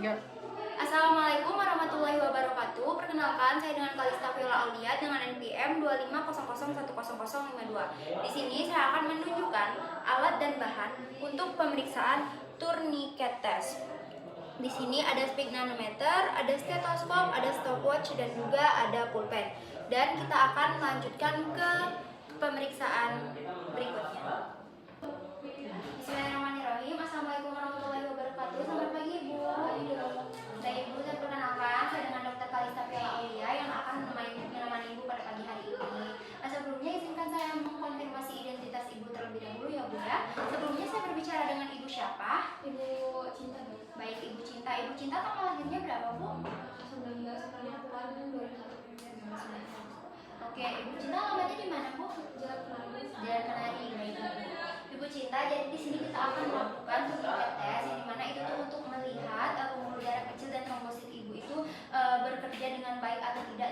Assalamualaikum warahmatullahi wabarakatuh. Perkenalkan, saya dengan Kalista Viola Aulia dengan NPM 2500100052. Di sini saya akan menunjukkan alat dan bahan untuk pemeriksaan tourniquet test. Di sini ada sphygmanometer, ada stetoskop, ada stopwatch, dan juga ada pulpen. Dan kita akan melanjutkan ke pemeriksaan berikutnya. Bismillahirrahmanirrahim. Assalamualaikum warahmatullahi wabarakatuh. Selamat pagi, Ibu. Baik, Ibu, saya perkenalkan, saya dengan Dr. Kalista Viola Aulia yang akan menemani Ibu pada pagi hari ini. Nah, sebelumnya izinkan saya mengkonfirmasi identitas Ibu terlebih dahulu ya, Bu ya. Sebelumnya saya berbicara dengan Ibu siapa? Ibu Cinta. Baik, Ibu Cinta. Ibu Cinta tanggal lahirnya berapa, Bu? 19 Februari 2001. Oke, Ibu Cinta alamatnya di mana, Bu? Jalan Kenari. Jalan Kenari. Baik, Ibu Cinta. Jadi di sini kita akan melakukan tourniquet test, yang dimana itu tuh untuk melihat pembuluh darah kecil dan trombosit Ibu itu bekerja dengan baik atau tidak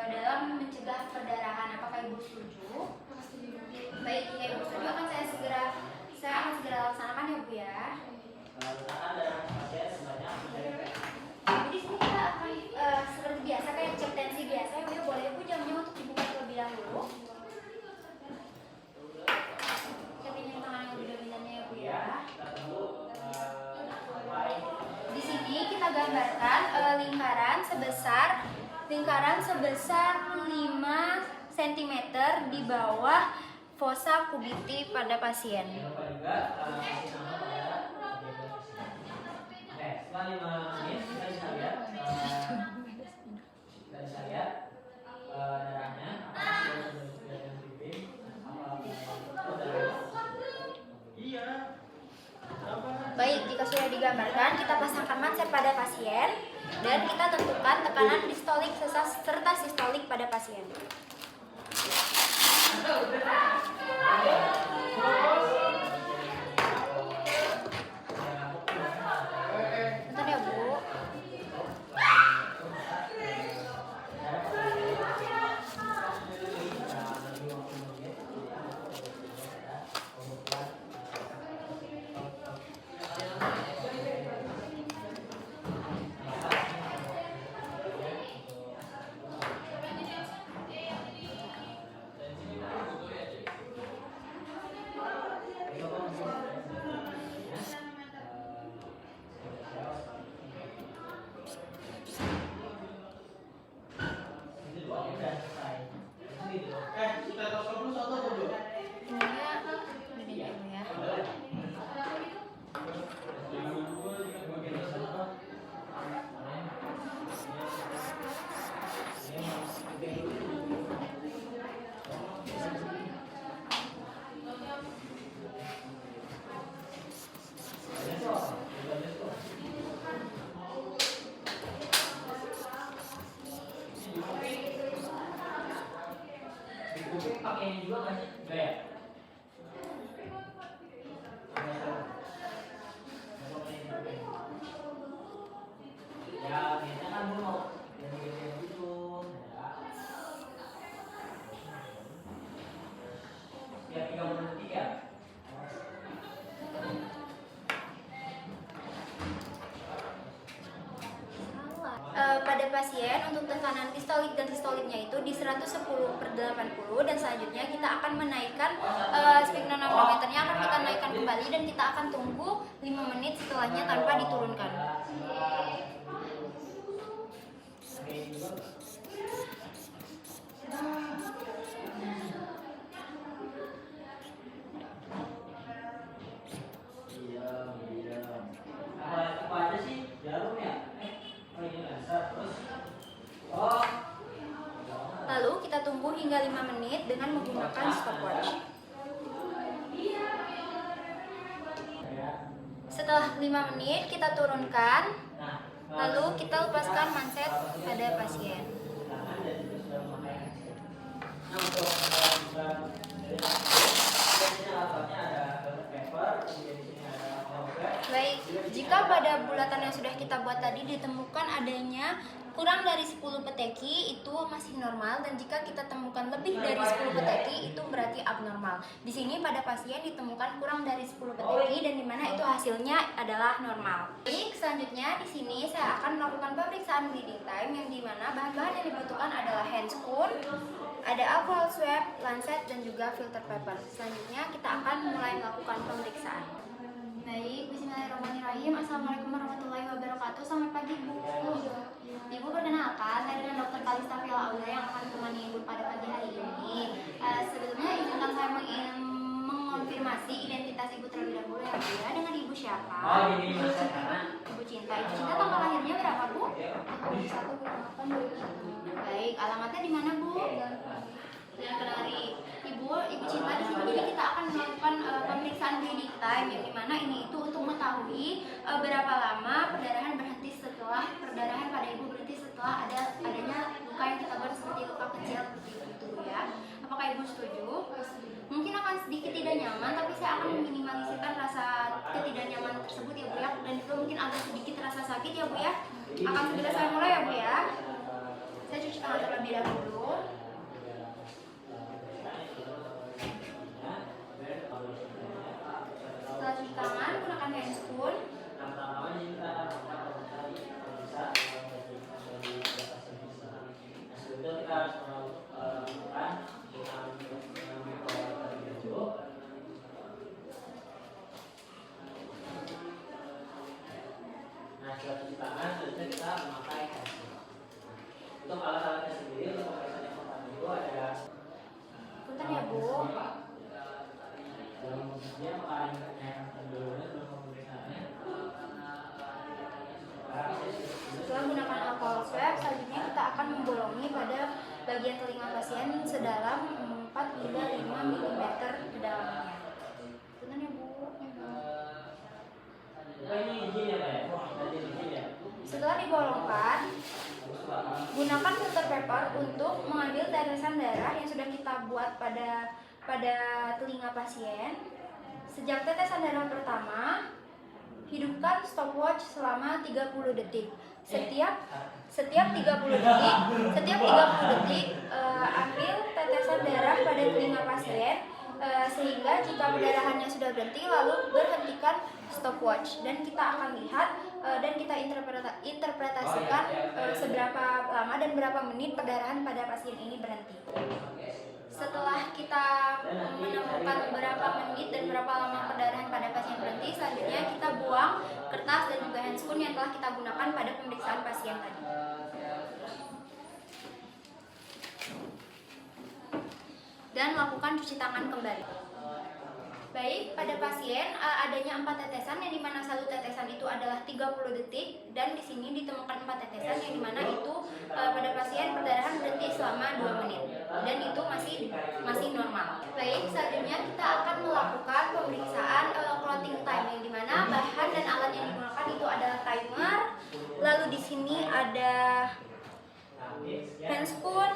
dalam mencegah perdarahan. Apakah Ibu setuju? Baik, jika Ibu setuju saya akan segera laksanakan ya, Bu ya. Jadi di sini kita akan seperti biasa kayak cek tensi biasa ya, Bu ya. Boleh Bu jamnya untuk dibuka terlebih dahulu. Kita pinjam tangan yang lebih dominannya ya, Bu ya. Di sini kita gambarkan lingkaran sebesar 5 cm di bawah fossa kubiti pada pasien. Setelah 5 menit kita bisa lihat darahnya Baik, jika sudah digambarkan, kita pasangkan manset pada pasien dan kita tentukan tekanan distolik serta sistolik pada pasien. Bentar ya, Bu. pakai ini juga kan gaya. Ya, biasanya kan gue mau yang gitu ya 33. Pada pasien untuk tekanan distolik dan sistoliknya itu di 110/80 dan selanjutnya kita akan menaikkan sphygmanometernya akan kita naikkan kembali dan kita akan tunggu 5 menit setelahnya tanpa diturunkan. Apa aja sih jarum ya? Lalu kita tunggu hingga 5 menit dengan menggunakan stopwatch. Setelah 5 menit kita turunkan, lalu kita lepaskan manset pada pasien. Baik, jika pada bulatan yang sudah kita buat tadi ditemukan adanya kurang dari 10 peteki itu masih normal, dan jika kita temukan lebih dari 10 peteki itu berarti abnormal. Di sini pada pasien ditemukan kurang dari 10 peteki dan dimana itu hasilnya adalah normal. Baik, selanjutnya di sini saya akan melakukan pemeriksaan bleeding time yang dimana bahan-bahan yang dibutuhkan adalah handscoon, ada alcohol swab, lancet, dan juga filter paper. Selanjutnya kita akan mulai melakukan pemeriksaan. Baik, bismillahirrahmanirrahim. Assalamualaikum warahmatullahi wabarakatuh. Selamat pagi, Bu. Ibu, perkenalkan, saya dengan Dr. Kalista Villa Aulia yang akan menemani Ibu pada pagi hari ini. Sebelumnya izinkan saya mengonfirmasi identitas Ibu terlebih dahulu ya, Bu ya. Dengan Ibu siapa? Ibu Cinta. Ibu Cinta tanggal lahirnya berapa, Bu? 1 bulan 8 2001. Baik, alamatnya di mana, Bu? Dan Kenari. Ibu Cinta, di sini jadi kita akan melakukan pemeriksaan bleeding time yang dimana ini itu untuk mengetahui berapa lama perdarahan berhenti setelah perdarahan pada ibu berhenti setelah adanya luka yang kita buat seperti luka kecil seperti itu ya. Apakah ibu setuju? Mungkin akan sedikit tidak nyaman, tapi saya akan meminimalisirkan rasa ketidaknyamanan tersebut ya, Bu ya. Dan juga mungkin agak sedikit rasa sakit ya, Bu ya. Akan segera saya mulai ya, Bu ya. Saya cuci tangan terlebih dahulu. Setelah cuci tangan, gunakan handscoon. Nah, setelah cuci tangan, selanjutnya kita memakai handscoon. Untuk alat-alatnya sendiri, untuk pemeriksaan yang pertama itu ada Punten ya, Bu. dia paling yang kedua itu pemeriksaannya. Setelah menggunakan alcohol swab, selanjutnya kita akan membolongi pada bagian telinga pasien sedalam 4 hingga 5 mm kedalamannya. Punten ya, Bu. Ini izin ya, Pak ya? Setelah dibolongkan, gunakan filter paper untuk mengambil tetesan darah yang sudah kita buat pada telinga pasien. Sejak tetesan darah pertama, hidupkan stopwatch selama 30 detik. Setiap 30 detik, ambil tetesan darah pada telinga pasien sehingga jika perdarahannya sudah berhenti, lalu berhentikan stopwatch dan kita akan lihat dan kita interpretasikan seberapa lama dan berapa menit perdarahan pada pasien ini berhenti. Setelah kita menemukan berapa menit dan berapa lama perdarahan pada pasien berhenti, selanjutnya kita buang kertas dan juga handscoon yang telah kita gunakan pada pemeriksaan pasien tadi. Dan lakukan cuci tangan kembali. Baik, pada pasien adanya 4 tetesan yang dimana satu tetesan itu adalah 30 detik dan di sini ditemukan 4 tetesan yang dimana itu pada pasien perdarahan berhenti selama 2 menit dan itu masih normal. Baik, selanjutnya kita akan melakukan pemeriksaan clotting time yang dimana bahan dan alat yang digunakan itu adalah timer, lalu di sini ada handscoon,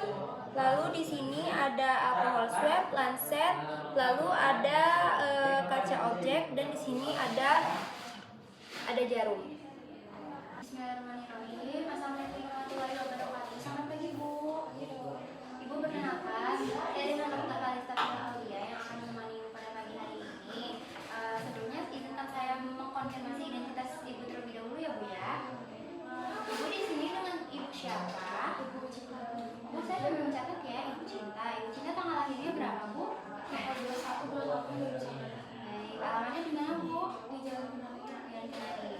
lalu di sini ada alcohol swab, lancet, lalu ada kaca objek dan di sini ada jarum. Bismillahirrahmanirrahim. Assalamualaikum warahmatullahi wabarakatuh. Selamat pagi, Bu. Ibu perkenalkan, saya dengan Dr. Kalista Villa Aulia yang akan menemani Ibu pada pagi hari ini. Sebelumnya izinkan saya mengkonfirmasi identitas Ibu terlebih dahulu ya, Bu ya. Ibu di sini dengan Ibu siapa? Ibu Cinta. Bu, saya belum catat ya, Ibu Cinta. Ibu Cinta tanggal lahirnya berapa, Bu? Tanggal 21 bulan 8 2001. Baik, alamatnya di mana, Bu? Di Jalan Kenari. Jalan Kenari.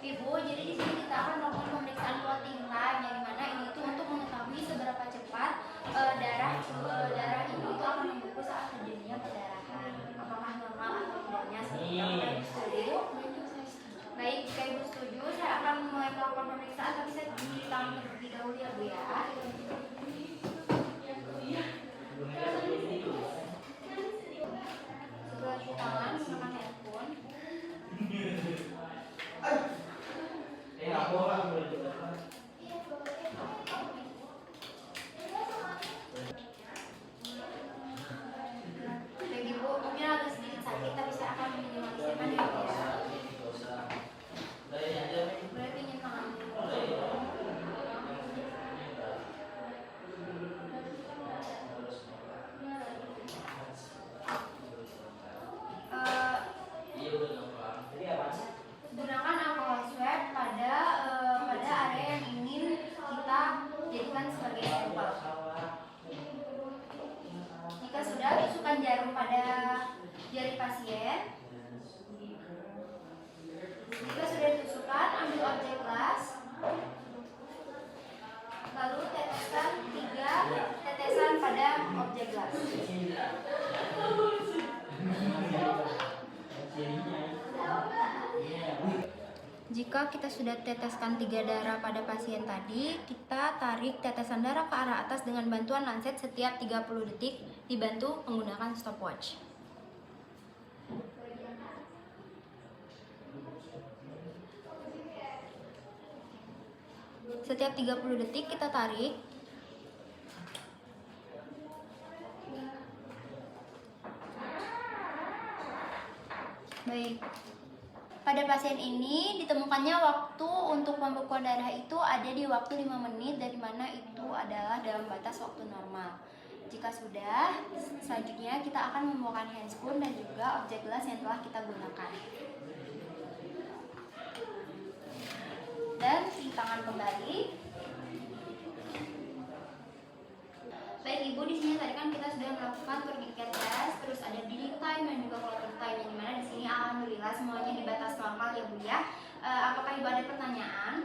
Ibu, jadi di sini kita akan melakukan pemeriksaan clotting time yang dimana ini itu untuk mengetahui seberapa cepat darah ibu itu akan membeku saat terjadinya perdarahan. Apakah normal atau tidaknya? Apakah Ibu setuju? Baik, jika Ibu setuju, saya akan mulai melakukan pemeriksaan, tapi saya cuci tangan terlebih dahulu ya, Bu ya. Setelah cuci tangan, gunakan handphone. Baik, Ibu, mungkin agak sedikit sakit, tapi saya akan meminimalisirkan ya, Bu ya. Boleh pinjam tangannya. jika kita sudah teteskan 3 darah pada pasien tadi, kita tarik tetesan darah ke arah atas dengan bantuan lancet setiap 30 detik dibantu menggunakan stopwatch. Setiap 30 detik kita tarik. Baik. Pada pasien ini ditemukannya waktu untuk pembekuan darah itu ada di waktu 5 menit, dari mana itu adalah dalam batas waktu normal. Jika sudah, selanjutnya kita akan membawakan handspoon dan juga objek gelas yang telah kita gunakan. Dan cuci tangan kembali. Baik Ibu, di sini tadi kan kita sudah melakukan tourniquet test, terus ada bleeding time dan juga clotting time, yang dimana di sini alhamdulillah semuanya di batas normal ya Bu ya. Apakah Ibu ada pertanyaan?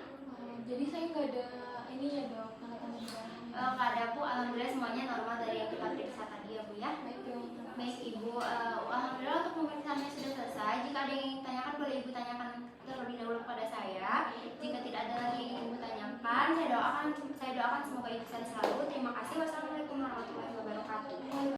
Jadi saya nggak ada ini ya dok, tanda-tanda darah. Nggak ada Bu, alhamdulillah semuanya normal dari yang kita periksa tadi ya Bu ya. Baik dok. Baik Ibu, alhamdulillah untuk pemeriksaannya sudah selesai. Jika ada yang ingin tanyakan boleh Ibu tanyakan terlebih dahulu kepada saya. Jika tidak ada lagi yang ingin Ibu tanyakan, saya doakan semoga Ibu sehat selalu. Terima kasih. Wassalamualaikum warahmatullahi wabarakatuh.